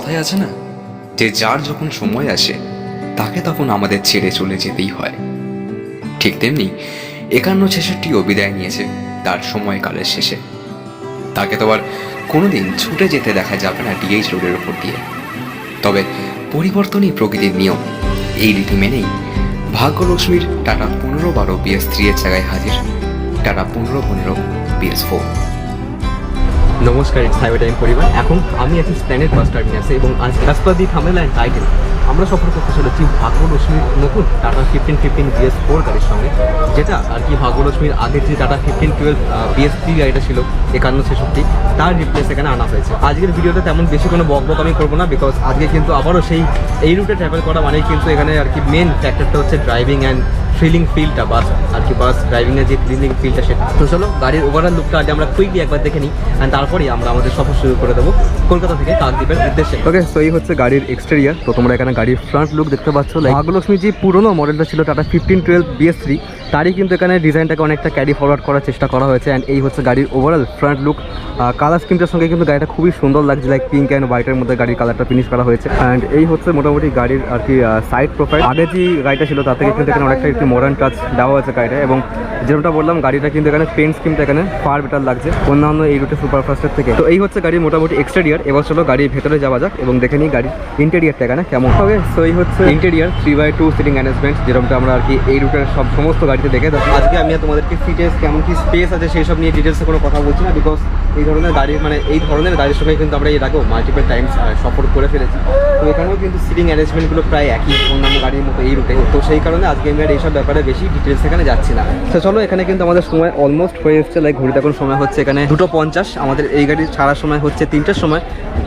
কথাই আছে না, যে যার যখন সময় আসে তাকে তখন আমাদের ছেড়ে চলে যেতেই হয়। ঠিক তেমনি 51-66ও বিদায় নিয়েছে তার সময়কালের শেষে। তাকে তো আর কোনোদিন ছুটে যেতে দেখা যাবে না ডিএইচ রোডের ওপর দিয়ে। তবে পরিবর্তনই প্রকৃতির নিয়ম। এই রীতি মেনেই ভাগ্যলক্ষ্মীর টাটা 1512 BS3 এর জায়গায় হাজির টাটা 1515 BS4। নমস্কার, ইটস হাইওয়ে টাইম পরিবার। এখন আমি আছি স্প্ল্যানেড বাস টার্মিনাসে এবং আজ as per the thumbnail and title আমরা সফর করতে চলেছি ভাগ্যলক্ষ্মীর নতুন টাটা 1515 BS4 গাড়ির সঙ্গে, যেটা আর কি ভাগ্যলক্ষ্মীর আগের যে টাটা 1512 BS3 গাড়িটা ছিল 51-66, তার রিপ্লেস এখানে আনা হয়েছে। আজকের ভিডিওতে তেমন বেশি কোনো বক আমি করবো না, বিকজ আজকে কিন্তু আবারও এই রুটে ট্রাভেল করা মানেই কিন্তু এখানে আর কি মেন ফ্যাক্টরটা হচ্ছে ড্রাইভিং অ্যান্ড ফিলিং ফিলটা, বাস আর কি বাস ড্রাইভিংয়ের যে ফিলিং ফিলটা সেটা। তো চলো গাড়ির ওভারঅল লুকটা আগে আমরা কুইকলি একবার দেখে নিই, অ্যান্ড তারপরেই আমরা আমাদের সফর শুরু করে দেবো কলকাতা থেকে কাকদ্বীপের উদ্দেশ্যে। ওকে, তো এই হচ্ছে গাড়ির এক্সটেরিয়ার। তো তোমরা এখানে গাড়ির ফ্রন্ট লুক দেখতে পাচ্ছ। ভাগ্যলক্ষ্মী যে পুরোনো মডেলটা ছিল টাটা 1512 BS3, তারই কিন্তু এখানে ডিজাইনটাকে অনেকটা ক্যারি ফরওয়ার্ড করার চেষ্টা করা হয়েছে। অ্যান্ড এই হচ্ছে গাড়ির ওভারঅল ফ্রন্ট লুক। কালার স্কিমটার সঙ্গে কিন্তু গাড়িটা খুবই সুন্দর লাগছে, লাইক পিঙ্ক অ্যান্ড হোয়াইটের মধ্যে গাড়ির কালারটা ফিনিশ করা হয়েছে। অ্যান্ড এই হচ্ছে মোটামুটি গাড়ির আর কি সাইড প্রোফাইল। আগে যে গাড়িটা ছিল তার থেকে কিন্তু এখানে অনেকটা একটু মডার্ন টাচ দেওয়া হয়েছে গাড়িটা, এবং যেটা বললাম গাড়িটা কিন্তু এখানে পেন্ট স্কিমটা এখানে ফার বেটার লাগছে অন্যান্য এই রুটে সুপারফাস্টের থেকে। তো এই হচ্ছে গাড়ির মোটামুটি এক্সটেরিয়ার। এবার চলো গাড়ির ভেতরে যাওয়া যাক এবং দেখে নিই গাড়ির ইন্টেরিয়ারটা এখানে কেমন হবে। সো এই হচ্ছে ইন্টেরিয়ার 3x2 সিটিং অ্যারেঞ্জমেন্ট, যেরকমটা আমরা আর কি এই রুটের সমস্ত গাড়িতে দেখে থাকি। আজকে আমি তোমাদেরকে সিটেস কেমন কি স্পেস আছে সেই সব নিয়ে ডিটেলসে কোনো কথা বলছি না, বিকজ এই ধরনের গাড়ির সঙ্গে কিন্তু আমরা এর আগেও মাল্টিপল টাইমস সফর করে ফেলেছি। তো এখানেও কিন্তু সিটিং অ্যারেঞ্জমেন্টগুলো প্রায় একই অন্যান্য গাড়ির মতো এই রুটে। তো সেই কারণে আজকে আমি আর এইসব ব্যাপারে বেশি ডিটেলস এখানে যাচ্ছি না। তো চলো, এখানে কিন্তু আমাদের সময় অলমোস্ট হয়ে এসছে। লাইক ঘড়িতে এখন সময় হচ্ছে এখানে 2:50। আমাদের এই গাড়ি ছাড়ার সময় হচ্ছে 3টার সময়।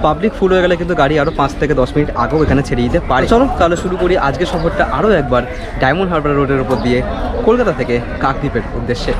পাবলিক ফুল হয়ে গেলে কিন্তু গাড়ি আরও 5 থেকে 10 মিনিট আগেও এখানে ছেড়ে দিতে পারে। চলো তাহলে শুরু করি আজকের সফরটা আরও একবার ডায়মন্ড হারবার রোডের উপর দিয়ে কলকাতা থেকে কাকদ্বীপের উদ্দেশ্যে।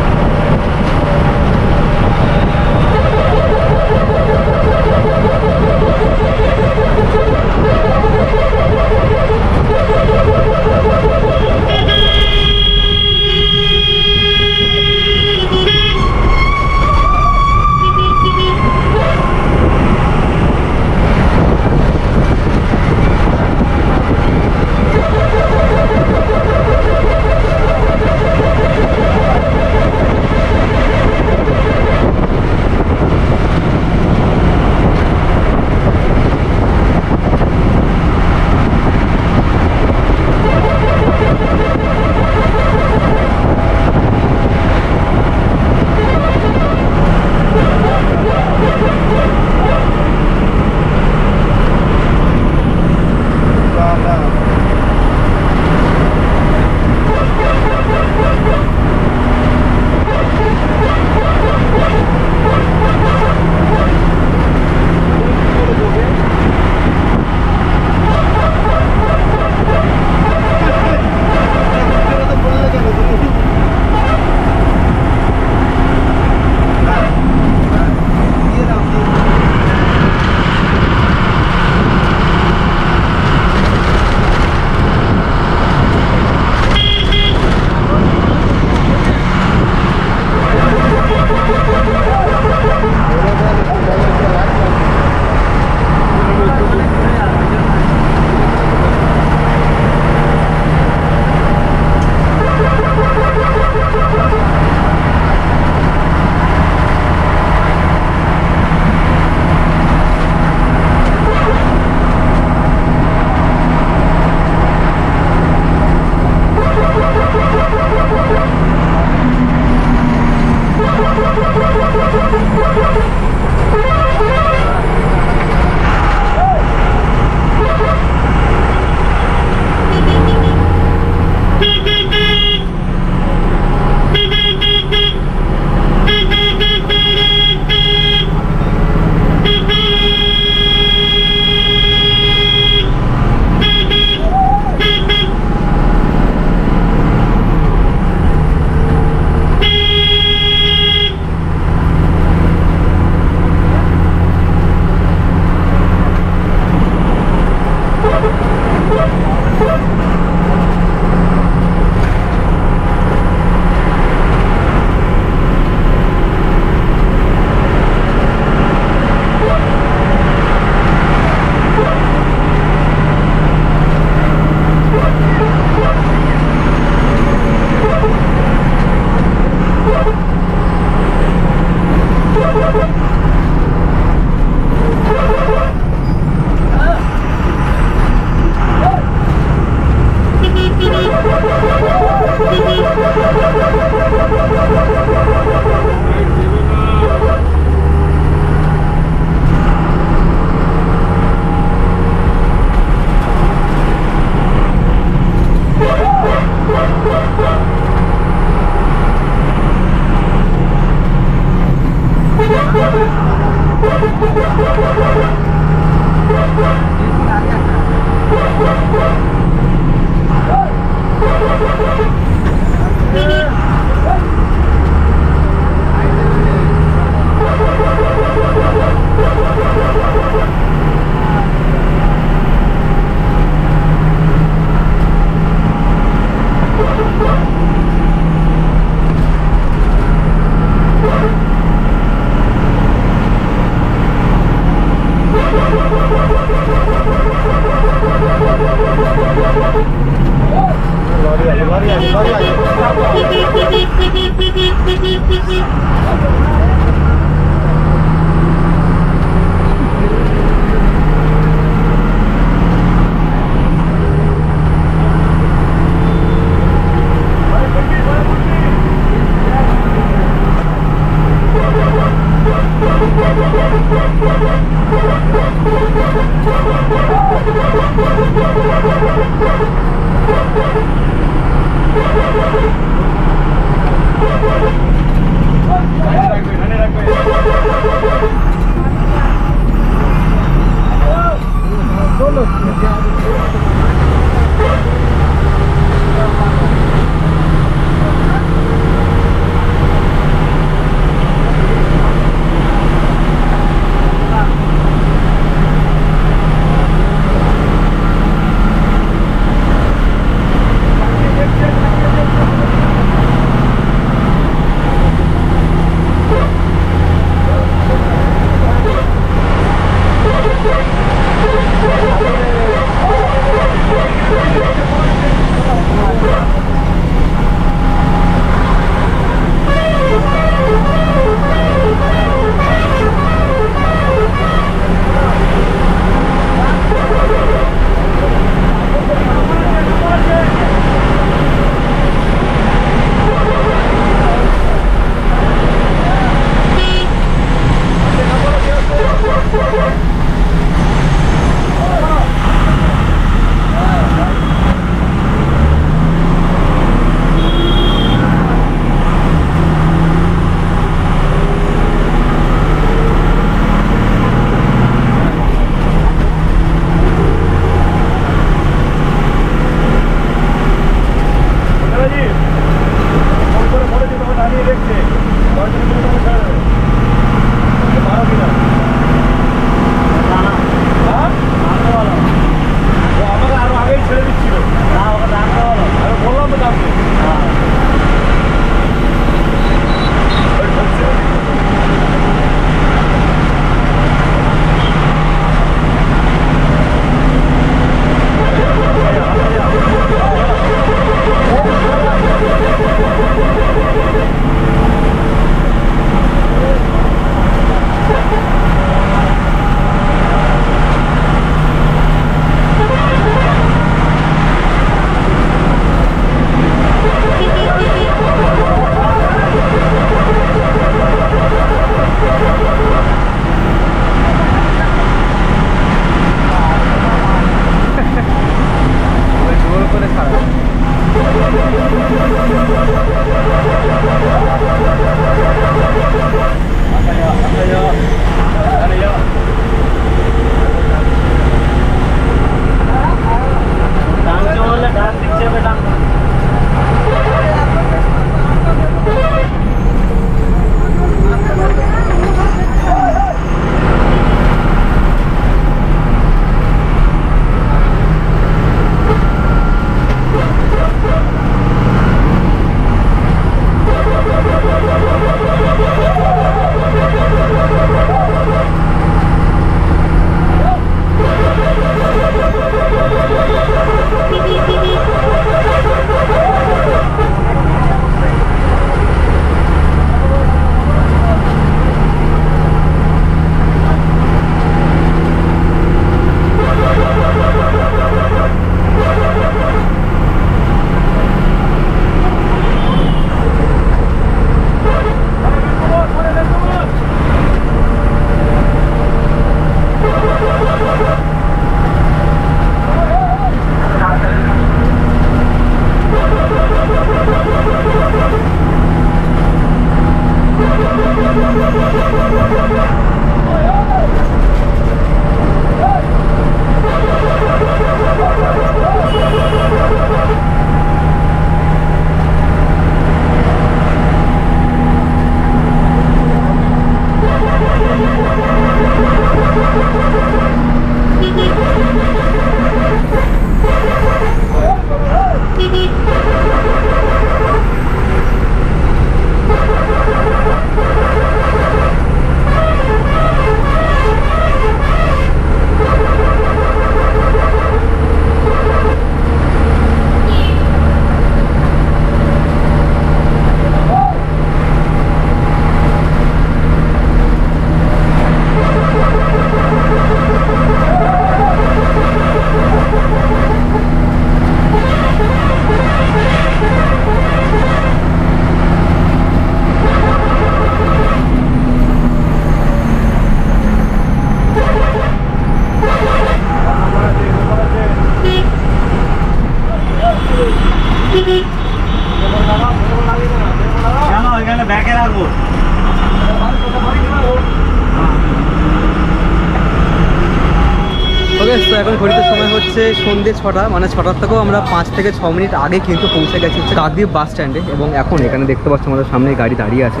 এখন ঘড়িতে সময় হচ্ছে সন্ধ্যে 6টা, মানে 6টার থেকেও আমরা 5 থেকে 6 মিনিট আগে কিন্তু পৌঁছে গেছি হচ্ছে কাকদ্বীপ বাস স্ট্যান্ডে। এবং এখন এখানে দেখতে পাচ্ছি আমাদের সামনে গাড়ি দাঁড়িয়ে আছে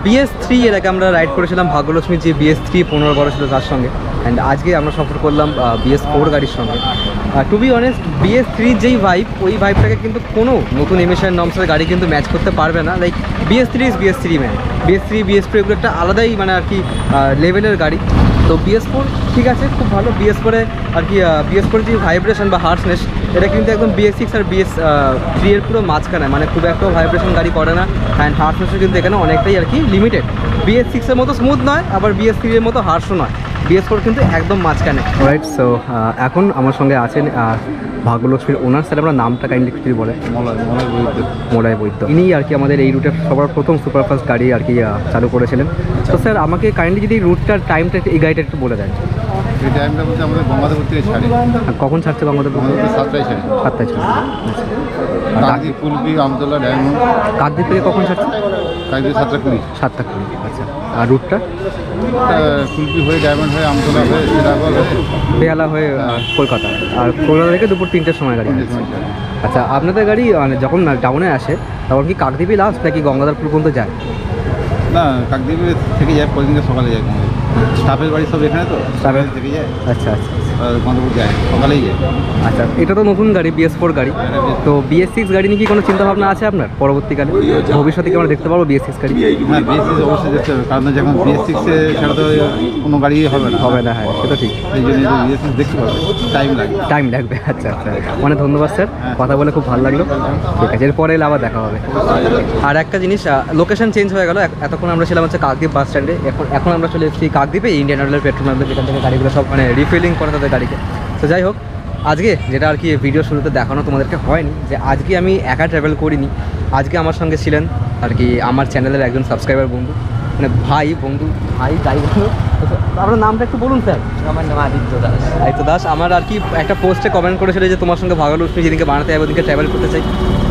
BS3। এর আগে আমরা রাইড করেছিলাম ভাগ্যলক্ষ্মী যে BS3 15 ছিল তার সঙ্গে, অ্যান্ড আজকে আমরা সফর করলাম BS4 গাড়ির সঙ্গে। টু বি অনেস্ট, BS3 যেই ভাইব, ওই ভাইবটাকে কিন্তু কোনো নতুন এমিশন নর্মসের গাড়ি কিন্তু ম্যাচ করতে পারবে না। Like BS3 is BS3 man. BS3 BS2 এগুলো একটা আলাদাই মানে আর কি লেভেলের গাড়ি। তো BS4 ঠিক আছে, খুব ভালো। BS4 আর কি BS4 যে ভাইব্রেশন বা হার্সনেস, এটা কিন্তু একদম BS6 আর BS3 এর পুরো মাঝখানে, মানে খুব একটা ভাইব্রেশন গাড়ি করে না। অ্যান্ড হার্সনেসও কিন্তু এখানে অনেকটাই আর কি লিমিটেড। BS6 এর মতো স্মুথ নয়, আবার BS3 এর মতো হার্সও নয়। BS4 কিন্তু একদম মাঝখানে। রাইট, সো এখন আমার সঙ্গে আছেন ভাগ্যলক্ষ্মীর ওনার। স্যার আমরা নামটা কাইন্ডলি একটু বলে। মোড়াই বৈদ্য। ইনি আর কি আমাদের এই রুটের সবার প্রথম সুপারফাস্ট গাড়ি আর কি চালু করেছিলেন। তো স্যার আমাকে কাইন্ডলি যদি রুটটার টাইমটা এই গাড়িটা একটু বলে দেন। এই টাইমটা বলতে আমাদের গঙ্গাধরপুর থেকে ছাড়ে। কখন ছাড়ছে গঙ্গাধরপুর? 7টায় ছাড়ে। 7টায় ছাড়ছে। কাকদ্বীপ, কুলপি, আমতলা, ডায়মন্ড। কাকদ্বীপ থেকে কখন ছাড়ছে? কাকদ্বীপ 7টা 20। 7টা 20। আচ্ছা, আর রুটটা? কুলপি হয়ে ডায়মন্ড হয়ে আমতলা হয়ে সিরাগল হয়ে বেহালা হয়ে কলকাতা। আর কলকাতা থেকে দুপুর 3টের সময় গাড়ি। আচ্ছা, আপনাদের গাড়ি মানে যখন টাউনে আসে তখন কি কাকদ্বীপই লাস্ট নাকি গঙ্গাধরপুর পর্যন্ত যায়? না, কাকদ্বীপে থেকে যায়, পরদিনকে সকালে যায়। স্টাফের বাড়ি সব এখানে, তো স্টাফের থেকে যায়। আচ্ছা আচ্ছা, গঙ্গাধরপুর যায়, সকালেই যায়। আচ্ছা, এটা তো নতুন গাড়ি BS4 গাড়ি। তো BS6 গাড়ি নিয়ে কি কোনো চিন্তাভাবনা আছে আপনার পরবর্তীকালে? ভবিষ্যতে কি আমরা দেখতে পারবো BS6 গাড়ি? হ্যাঁ, BS6 অবশ্যই দেখতে হবে, কারণ যখন BS6 সেটা তো কোনো গাড়ি হবে না। হ্যাঁ, সেটা ঠিক। এই জন্য BS6 দেখতে পাবে, টাইম লাগবে। আচ্ছা আচ্ছা, অনেক ধন্যবাদ স্যার, কথা বলে খুব ভালো লাগলো। ঠিক আছে, এরপরে এলে আবার দেখা হবে। আর একটা জিনিস, লোকেশন চেঞ্জ হয়ে গেল। এতক্ষণ আমরা ছিলাম হচ্ছে কাকদ্বীপ বাস স্ট্যান্ডে, এখন আমরা চলে এসেছি কাকদ্বীপে ইন্ডিয়ান অয়েলের পেট্রোল পাম্পে, যেখান থেকে গাড়িগুলো সব মানে রিফিলিং করে তাদের গাড়িকে। তো যাই হোক, আজকে যেটা আর কি ভিডিও শুরুতে দেখানো তোমাদেরকে হয়নি, যে আজকে আমি একা ট্রাভেল করিনি। আজকে আমার সঙ্গে ছিলেন আর কি আমার চ্যানেলের একজন সাবস্ক্রাইবার বন্ধু, মানে ভাই যাই বন্ধু। আপনার নামটা একটু বলুন স্যার। আমার নাম আদিত্য দাস। আমার আর কি একটা পোস্টে কমেন্ট করেছিল যে তোমার সঙ্গে ভাগ্যলক্ষ্মী যেদিনকে বানাতে যাবে ওদিনকে ট্রাভেল করতে চাই।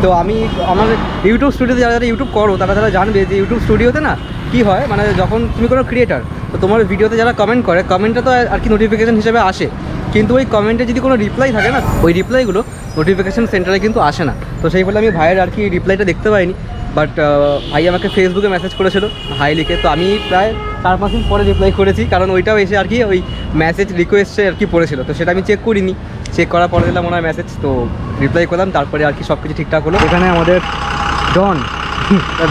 তো আমি আমার ইউটিউব স্টুডিওতে যারা ইউটিউব করো তারা জানবে যে ইউটিউব স্টুডিওতে না কী হয়, মানে যখন তুমি কোনো ক্রিয়েটার, তো তোমার ভিডিওতে যারা কমেন্ট করে, কমেন্টটা তো আর কি নোটিফিকেশান হিসেবে আসে, কিন্তু ওই কমেন্টে যদি কোনো রিপ্লাই থাকে না, ওই রিপ্লাইগুলো নোটিফিকেশান সেন্টারে কিন্তু আসে না। তো সেই বলে আমি ভাইয়ের আর কি রিপ্লাইটা দেখতে পাইনি। বাট ভাই আমাকে ফেসবুকে মেসেজ করেছিল হাই লিখে, তো আমি প্রায় 4-5 দিন পরে রিপ্লাই করেছি, কারণ ওইটাও এসে আর কি ওই মেসেজ রিকোয়েস্টে আর কি পড়েছিল। তো সেটা আমি চেক করিনি, চেক করার পরে দিলাম ওনার মেসেজ, তো রিপ্লাই করলাম, তারপরে আর কি সব কিছু ঠিকঠাক হলো। এখানে আমাদের ডন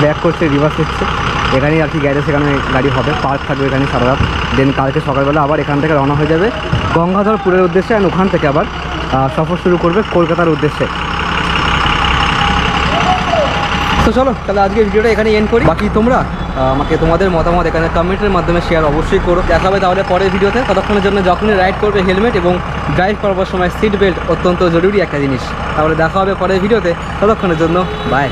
ব্যাক করছে, রিভার্স হচ্ছে, এখানেই আর কি গ্যারেজ, সেখানে গাড়ি হবে, পার্ক থাকবে এখানে সারা রাত। দেন কালকে সকালবেলা আবার এখান থেকে রওনা হয়ে যাবে গঙ্গাধরপুরের উদ্দেশ্যে, অ্যান্ড ওখান থেকে আবার সফর শুরু করবে কলকাতার উদ্দেশ্যে। তো চলো তাহলে আজকে ভিডিওটা এখানে এন্ড করি। বাকি তোমরা আমাকে তোমাদের মতামত এখানে কমেন্টের মাধ্যমে শেয়ার অবশ্যই করো। দেখা হবে তাহলে পরের ভিডিওতে। ততক্ষণের জন্য যখনই রাইড করবে হেলমেট এবং ড্রাইভ করবার সময় সিট বেল্ট অত্যন্ত জরুরি একটা জিনিস। তাহলে দেখা হবে পরের ভিডিওতে, ততক্ষণের জন্য বাই।